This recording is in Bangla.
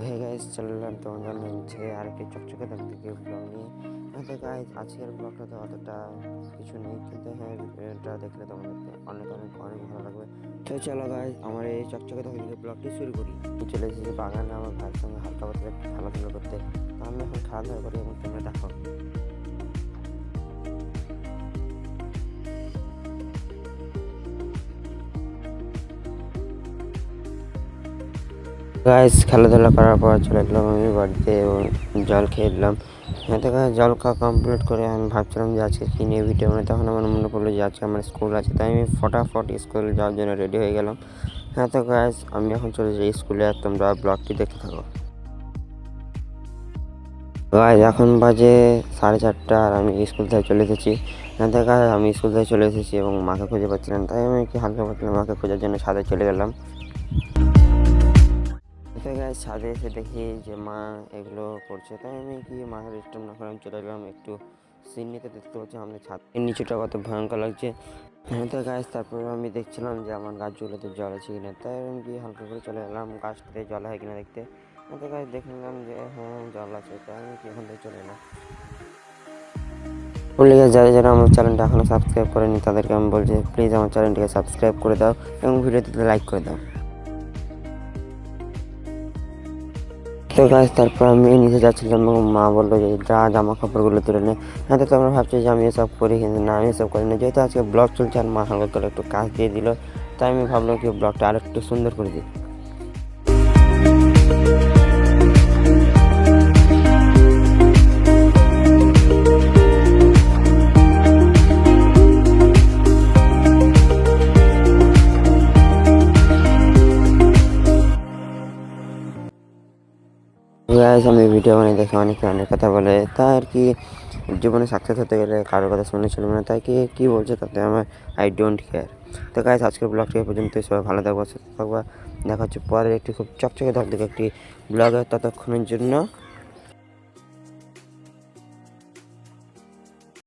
হে গাইস, চললাম তোমাদের মধ্যে আরেকটি চকচকে দাগদিকে ব্লগ নিয়ে। তো গাইস, আজকের ব্লগটা তো অতটা কিছু নেই, কিন্তু হ্যাঁ এটা দেখলে তোমাদেরকে অনেক অনেক অনেক ভালো লাগবে। তো চলো গাইস, আমার এই চকচকে দাগদিকে ব্লগটি শুরু করি। চলে এসেছি বাগানে আমার ভাইয়ের সঙ্গে হালকা পাতলা একটু খেলাধুলো করতে। আমি এখন খেলাধুলা করি এবং তোমরা দেখো। গাইস, খেলাধুলা করার পর চলে এলাম আমি বাড়িতে এবং জল খেয়ে এলাম। হ্যাঁ তো গাইস, জল খাওয়া কমপ্লিট করে আমি ভাবছিলাম যে আজকে কী নিয়ে ভিডিও মানে, তখন আমার মনে পড়লো যে আজকে আমার স্কুল আছে, তাই আমি ফটাফট স্কুল যাওয়ার জন্য রেডি হয়ে গেলাম। হ্যাঁ তো গাইস, আমি এখন চলে যাই স্কুলে আর তোমরা ব্লগটি দেখতে থাকো। গাইস, এখন বাজে 4:30 আর আমি স্কুল থেকে চলে এসেছি। হ্যাঁ তো গাইস, আমি স্কুল থেকে চলে এসেছি এবং মাকে খুঁজে পাচ্ছিলাম, তাই আমি কি হালকা পাতলা মাকে খোঁজার জন্য ছাদে চলে গেলাম। তো গাইস, ছাদে এসে দেখি যে মা এগুলো করছে, তাই আমি কি মাকে ডিস্টার্ব না করে আমি চলে গেলাম একটু সিন নিতে। দেখতে পাচ্ছি আমাদের ছাদের নিচুটা কত ভয়ঙ্কর লাগছে। হ্যাঁ তো গাইস, তারপর আমি দেখছিলাম যে আমার গাছগুলোতে জল আছে কিনা, তাই আমি কি হালকা করে চলে গেলাম গাছটাতে জল হয় কিনা দেখতে। হ্যাঁ তো গাইস, দেখে নিলাম যে হ্যাঁ জল আছে, তাই আমি কি এখান থেকে চলে এলাম। বলে যারা যারা আমার চ্যানেলটা এখনও সাবস্ক্রাইব করেনি তাদেরকে আমি বলছি প্লিজ আমার চ্যানেলটিকে সাবস্ক্রাইব করে দাও এবং ভিডিওটিতে লাইক করে দাও। তো গাছ, তারপর আমি নিচে যাচ্ছিলাম এবং মা বললো যে যা জামা কাপড়গুলো তুলে নে। হ্যাঁ তো তোমরা ভাবছো যে আমি এসব করি, কিন্তু না, আমি এসব করি না। যেহেতু আজকে ব্লগ চলছে আর মা হালকা করে একটু কাজ দিয়ে দিল, তাই আমি ভাবলাম কি ব্লগটা আরও একটু সুন্দর করে দিই। গাইস, আমি ভিডিও বানিয়ে দেখে অনেকে অনেক কথা বলে, তাই আর কি জীবনে সাকসেস হতে গেলে কারোর কথা শুনে চলবে না, তাই কি বলছে তাতে আমার আই ডোন্ট কেয়ার। তো গাইস, আজকের ব্লগটি এই পর্যন্তই। সবাই ভালো থাকবা, সুস্থ থাকবা। দেখা হচ্ছে পরের একটি খুব চকচকে ধকধকে একটি ব্লগে। ততক্ষণের জন্য